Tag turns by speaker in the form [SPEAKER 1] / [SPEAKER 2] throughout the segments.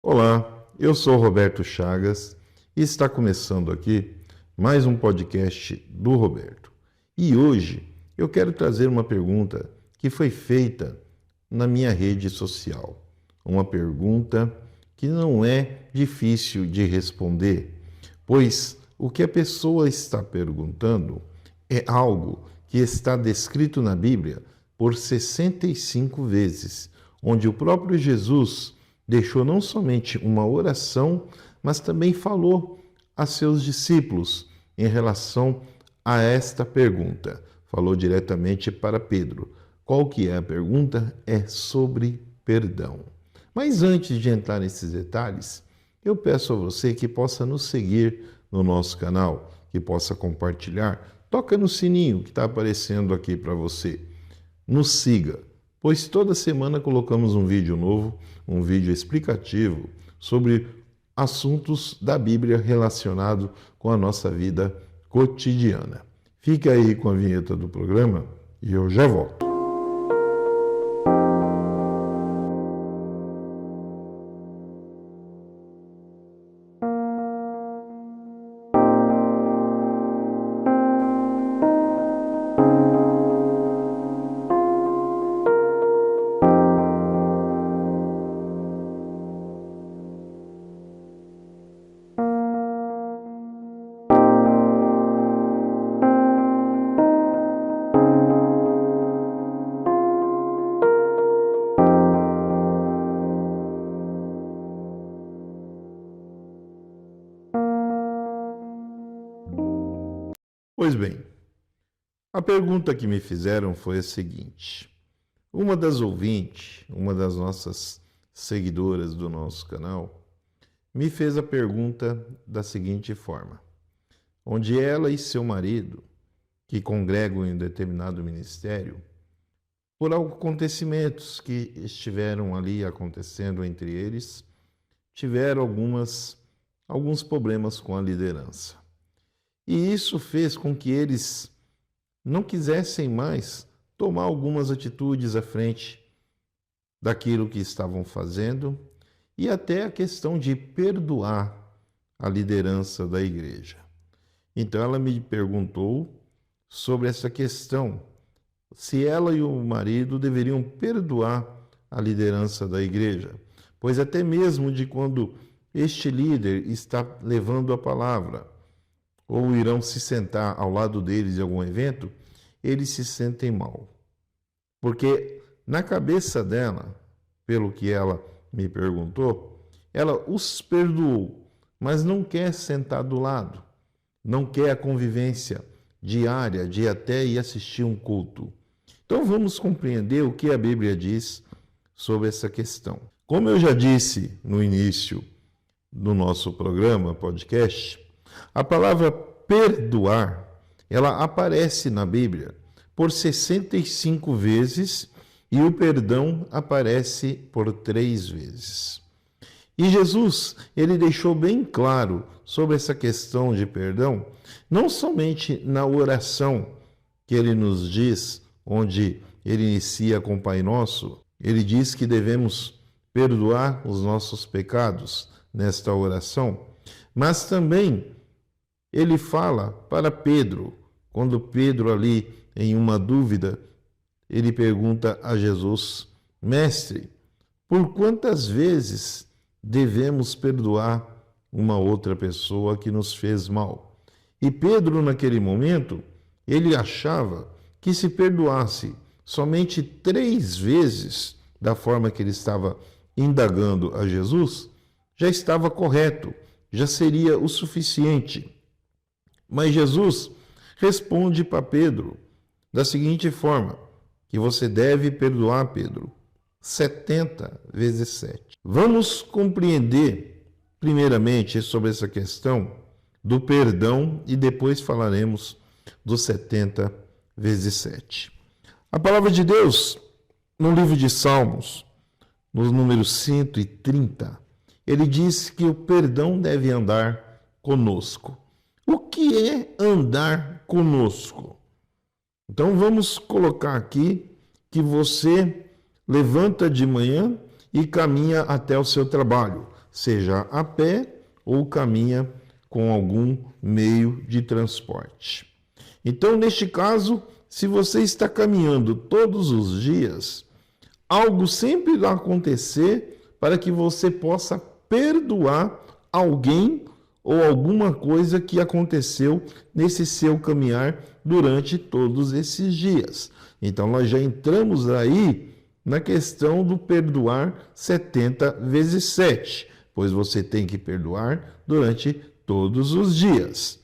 [SPEAKER 1] Olá, eu sou Roberto Chagas e está começando aqui mais um podcast do Roberto. E hoje eu quero trazer uma pergunta que foi feita na minha rede social. Uma pergunta que não é difícil de responder, pois o que a pessoa está perguntando é algo que está descrito na Bíblia por 65 vezes, onde o próprio Jesus deixou não somente uma oração, mas também falou a seus discípulos em relação a esta pergunta. Falou diretamente para Pedro. Qual que é a pergunta? É sobre perdão. Mas antes de entrar nesses detalhes, eu peço a você que possa nos seguir no nosso canal, que possa compartilhar. Toca no sininho que está aparecendo aqui para você. Nos siga, pois toda semana colocamos um vídeo novo, um vídeo explicativo sobre assuntos da Bíblia relacionados com a nossa vida cotidiana. Fique aí com a vinheta do programa e eu já volto. Pois bem, a pergunta que me fizeram foi a seguinte. Uma das ouvintes, uma das nossas seguidoras do nosso canal, me fez a pergunta da seguinte forma: onde ela e seu marido, que congregam em um determinado ministério, por acontecimentos que estiveram ali acontecendo entre eles, tiveram alguns problemas com a liderança. E isso fez com que eles não quisessem mais tomar algumas atitudes à frente daquilo que estavam fazendo e até a questão de perdoar a liderança da igreja. Então ela me perguntou sobre essa questão, se ela e o marido deveriam perdoar a liderança da igreja, pois até mesmo de quando este líder está levando a palavra, ou irão se sentar ao lado deles em algum evento, eles se sentem mal. Porque na cabeça dela, pelo que ela me perguntou, ela os perdoou, mas não quer sentar do lado, não quer a convivência diária de até ir assistir um culto. Então vamos compreender o que a Bíblia diz sobre essa questão. Como eu já disse no início do nosso programa, podcast, a palavra perdoar, ela aparece na Bíblia por 65 vezes e o perdão aparece por 3 vezes. E Jesus, ele deixou bem claro sobre essa questão de perdão, não somente na oração que ele nos diz, onde ele inicia com o Pai Nosso, ele diz que devemos perdoar os nossos pecados nesta oração, mas também ele fala para Pedro, quando Pedro ali em uma dúvida, ele pergunta a Jesus: Mestre, por quantas vezes devemos perdoar uma outra pessoa que nos fez mal? E Pedro, naquele momento, ele achava que se perdoasse somente 3 vezes, da forma que ele estava indagando a Jesus, já estava correto, já seria o suficiente. Mas Jesus responde para Pedro da seguinte forma, que você deve perdoar, Pedro, 70 vezes 7. Vamos compreender, primeiramente, sobre essa questão do perdão e depois falaremos dos 70 vezes 7. A palavra de Deus, no livro de Salmos, no número 130, ele diz que o perdão deve andar conosco. O que é andar conosco? Então vamos colocar aqui que você levanta de manhã e caminha até o seu trabalho. seja a pé ou caminha com algum meio de transporte. Então, neste caso, se você está caminhando todos os dias, algo sempre vai acontecer para que você possa perdoar alguém ou alguma coisa que aconteceu nesse seu caminhar durante todos esses dias. Então, nós já entramos aí na questão do perdoar 70 vezes 7, pois você tem que perdoar durante todos os dias.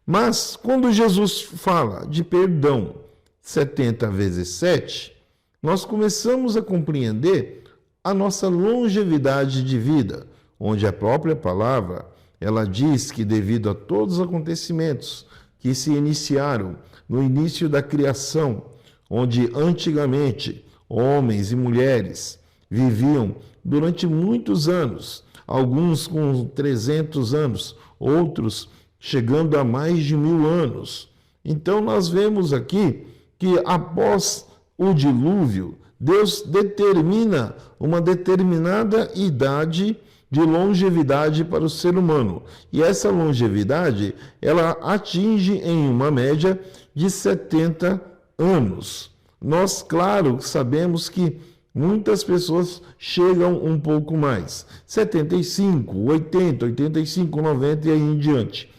[SPEAKER 1] Mas, quando Jesus fala de perdão 70 vezes 7, nós começamos a compreender a nossa longevidade de vida, onde a própria palavra, ela diz que devido a todos os acontecimentos que se iniciaram no início da criação, onde antigamente homens e mulheres viviam durante muitos anos, alguns com 300 anos, outros chegando a mais de 1000 anos. Então nós vemos aqui que após o dilúvio, Deus determina uma determinada idade de longevidade para o ser humano. E essa longevidade, ela atinge em uma média de 70 anos. Nós, claro, sabemos que muitas pessoas chegam um pouco mais. 75, 80, 85, 90 e aí em diante.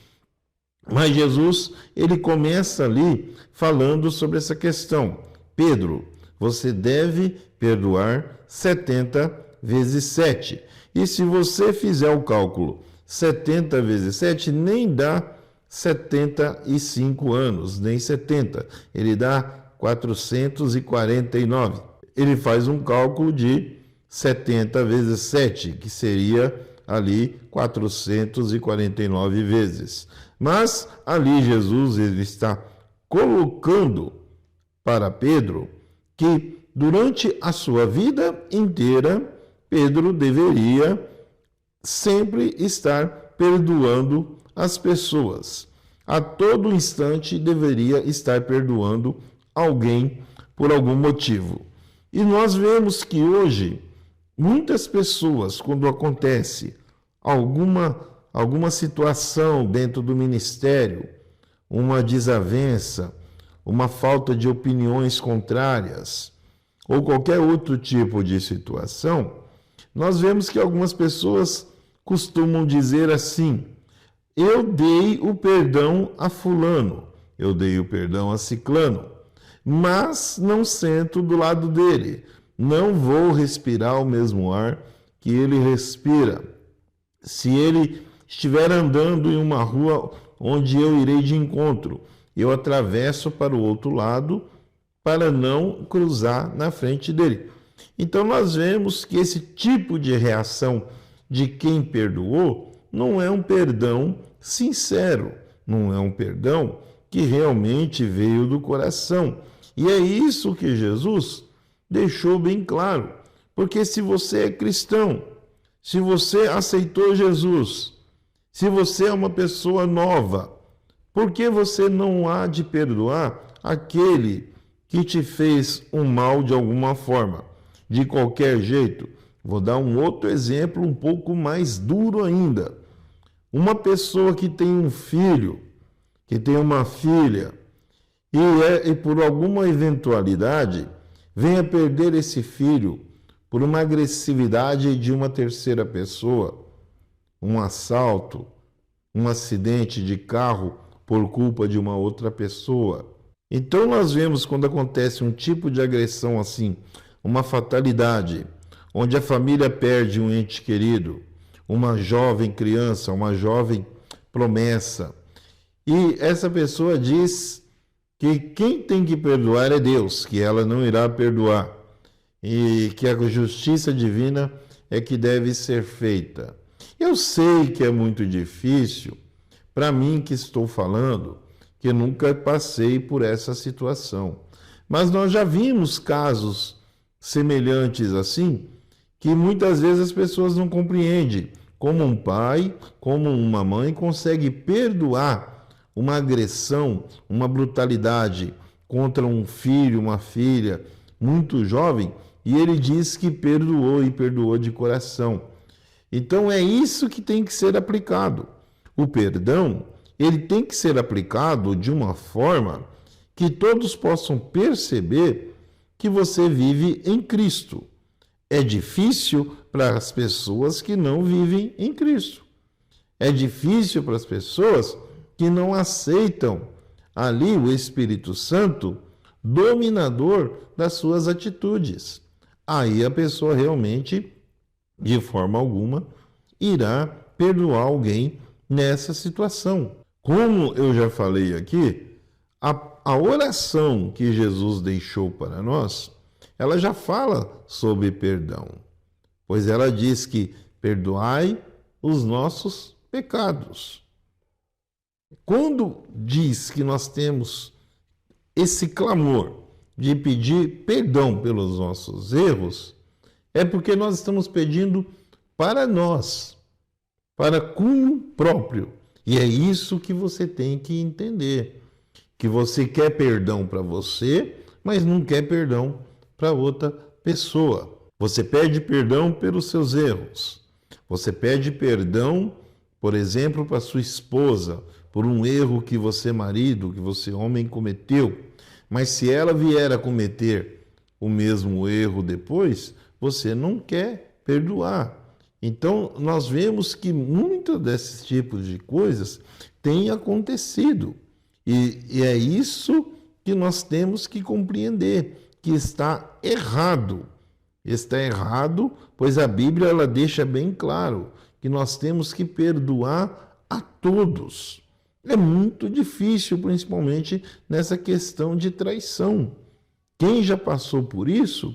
[SPEAKER 1] Mas Jesus, ele começa ali falando sobre essa questão. Pedro, você deve perdoar 70 vezes 7. E se você fizer o cálculo 70 vezes 7, nem dá 75 anos, nem 70. Ele dá 449. Ele faz um cálculo de 70 vezes 7, que seria ali 449 vezes. Mas ali Jesus ele está colocando para Pedro que durante a sua vida inteira, Pedro deveria sempre estar perdoando as pessoas. A todo instante deveria estar perdoando alguém por algum motivo. E nós vemos que hoje, muitas pessoas, quando acontece alguma situação dentro do ministério, uma desavença, uma falta de opiniões contrárias, ou qualquer outro tipo de situação, nós vemos que algumas pessoas costumam dizer assim: eu dei o perdão a fulano, eu dei o perdão a ciclano, mas não sento do lado dele, não vou respirar o mesmo ar que ele respira. Se ele estiver andando em uma rua onde eu irei de encontro, eu atravesso para o outro lado para não cruzar na frente dele. Então nós vemos que esse tipo de reação de quem perdoou não é um perdão sincero, não é um perdão que realmente veio do coração. E é isso que Jesus deixou bem claro. Porque se você é cristão, se você aceitou Jesus, se você é uma pessoa nova, por que você não há de perdoar aquele que te fez um mal de alguma forma? De qualquer jeito, vou dar um outro exemplo um pouco mais duro ainda. Uma pessoa que tem um filho, que tem uma filha, e por alguma eventualidade venha perder esse filho por uma agressividade de uma terceira pessoa, um assalto, um acidente de carro por culpa de uma outra pessoa. Então nós vemos quando acontece um tipo de agressão assim, uma fatalidade, onde a família perde um ente querido, uma jovem criança, uma jovem promessa, e essa pessoa diz que quem tem que perdoar é Deus, que ela não irá perdoar, e que a justiça divina é que deve ser feita. Eu sei que é muito difícil, para mim que estou falando, que nunca passei por essa situação. Mas nós já vimos casos semelhantes assim, que muitas vezes as pessoas não compreendem como um pai, como uma mãe consegue perdoar uma agressão, uma brutalidade contra um filho, uma filha muito jovem, e ele diz que perdoou e perdoou de coração. Então é isso que tem que ser aplicado. O perdão, ele tem que ser aplicado de uma forma que todos possam perceber que você vive em Cristo. É difícil para as pessoas que não vivem em Cristo. É difícil para as pessoas que não aceitam ali o Espírito Santo dominador das suas atitudes. Aí a pessoa realmente, de forma alguma, irá perdoar alguém nessa situação. Como eu já falei aqui, a oração que Jesus deixou para nós, ela já fala sobre perdão, pois ela diz que perdoai os nossos pecados. Quando diz que nós temos esse clamor de pedir perdão pelos nossos erros, é porque nós estamos pedindo para nós, para cunho próprio. E é isso que você tem que entender, que você quer perdão para você, mas não quer perdão para outra pessoa. Você pede perdão pelos seus erros. Você pede perdão, por exemplo, para sua esposa, por um erro que você, marido, que você, homem, cometeu. Mas se ela vier a cometer o mesmo erro depois, você não quer perdoar. Então, nós vemos que muitos desses tipos de coisas têm acontecido. E é isso que nós temos que compreender, que está errado. Está errado, pois a Bíblia ela deixa bem claro que nós temos que perdoar a todos. É muito difícil, principalmente nessa questão de traição. Quem já passou por isso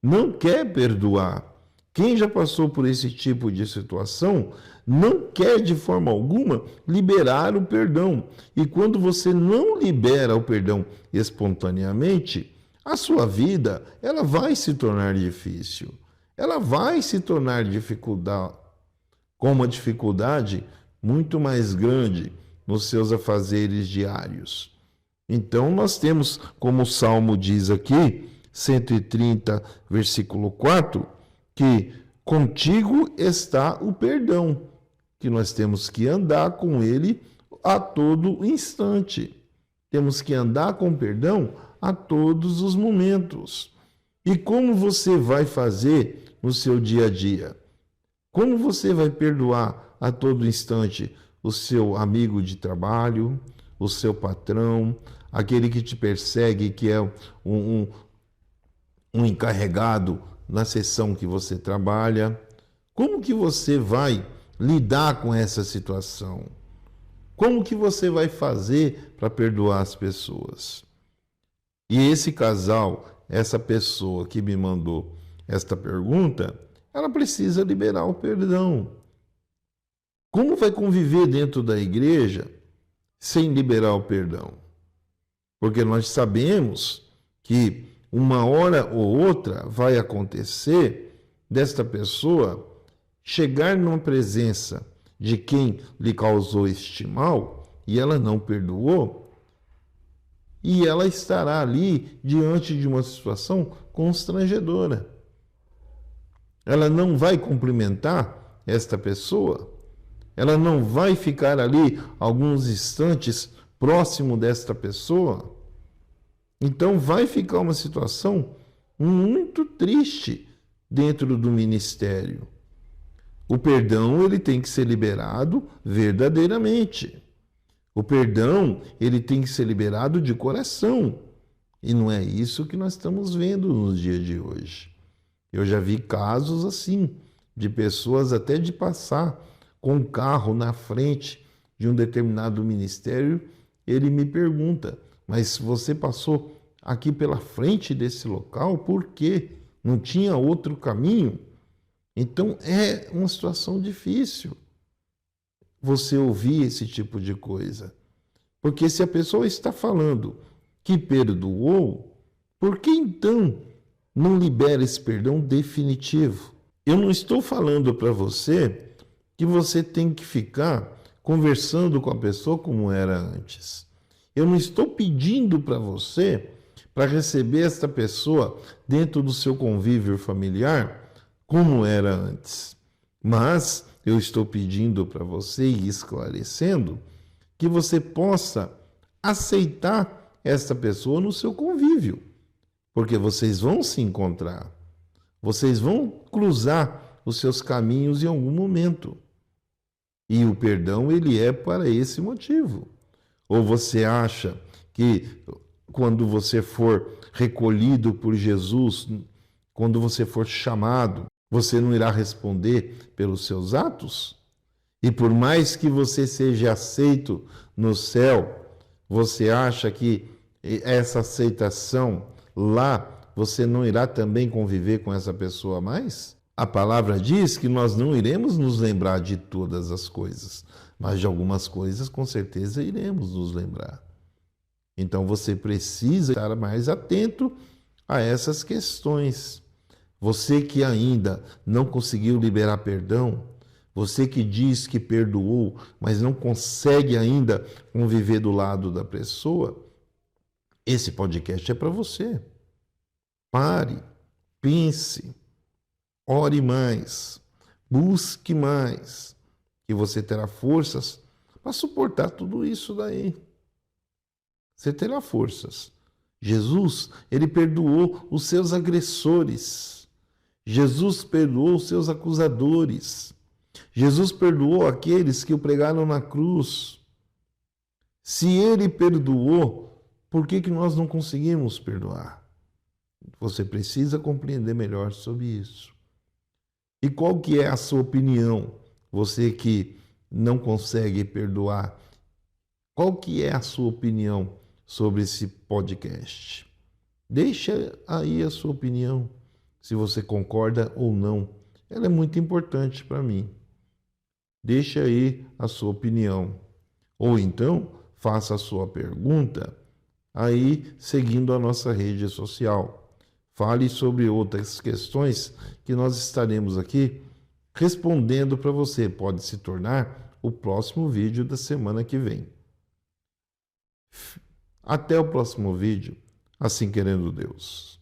[SPEAKER 1] não quer perdoar. Quem já passou por esse tipo de situação não quer de forma alguma liberar o perdão. E quando você não libera o perdão espontaneamente, a sua vida ela vai se tornar difícil. Ela vai se tornar com uma dificuldade muito mais grande nos seus afazeres diários. Então nós temos, como o Salmo diz aqui, 130, versículo 4, que contigo está o perdão, que nós temos que andar com ele a todo instante. Temos que andar com perdão a todos os momentos. E como você vai fazer no seu dia a dia? Como você vai perdoar a todo instante o seu amigo de trabalho, o seu patrão, aquele que te persegue, que é um encarregado na seção que você trabalha? Como que você vai lidar com essa situação? Como que você vai fazer para perdoar as pessoas? E esse casal, essa pessoa que me mandou esta pergunta, ela precisa liberar o perdão. Como vai conviver dentro da igreja sem liberar o perdão? Porque nós sabemos que uma hora ou outra vai acontecer desta pessoa chegar numa presença de quem lhe causou este mal e ela não perdoou, e ela estará ali diante de uma situação constrangedora. Ela não vai cumprimentar esta pessoa, ela não vai ficar ali alguns instantes próximo desta pessoa. Então vai ficar uma situação muito triste dentro do ministério. O perdão ele tem que ser liberado verdadeiramente. O perdão ele tem que ser liberado de coração. E não é isso que nós estamos vendo nos dias de hoje. Eu já vi casos assim, de pessoas até de passar com um carro na frente de um determinado ministério. Ele me pergunta, mas você passou aqui pela frente desse local, por quê? Não tinha outro caminho? Então é uma situação difícil você ouvir esse tipo de coisa. Porque se a pessoa está falando que perdoou, por que então não libera esse perdão definitivo? Eu não estou falando para você que você tem que ficar conversando com a pessoa como era antes. Eu não estou pedindo para você para receber esta pessoa dentro do seu convívio familiar como era antes. Mas eu estou pedindo para você e esclarecendo que você possa aceitar esta pessoa no seu convívio, porque vocês vão se encontrar, vocês vão cruzar os seus caminhos em algum momento. E o perdão, ele é para esse motivo. Ou você acha que quando você for recolhido por Jesus, quando você for chamado, você não irá responder pelos seus atos? E por mais que você seja aceito no céu, você acha que essa aceitação lá, você não irá também conviver com essa pessoa mais? A palavra diz que nós não iremos nos lembrar de todas as coisas, mas de algumas coisas com certeza iremos nos lembrar. Então você precisa estar mais atento a essas questões. Você que ainda não conseguiu liberar perdão, você que diz que perdoou, mas não consegue ainda conviver do lado da pessoa, esse podcast é para você. Pare, pense, ore mais, busque mais, que você terá forças para suportar tudo isso daí. Você terá forças. Jesus, ele perdoou os seus agressores. Jesus perdoou os seus acusadores. Jesus perdoou aqueles que o pregaram na cruz. Se ele perdoou, por que nós não conseguimos perdoar? Você precisa compreender melhor sobre isso. E qual que é a sua opinião? Você que não consegue perdoar, qual que é a sua opinião sobre esse podcast? Deixa aí a sua opinião, se você concorda ou não. Ela é muito importante para mim. Deixa aí a sua opinião. Ou então, faça a sua pergunta aí seguindo a nossa rede social. Fale sobre outras questões que nós estaremos aqui respondendo para você. Pode se tornar o próximo vídeo da semana que vem. Até o próximo vídeo, assim querendo Deus.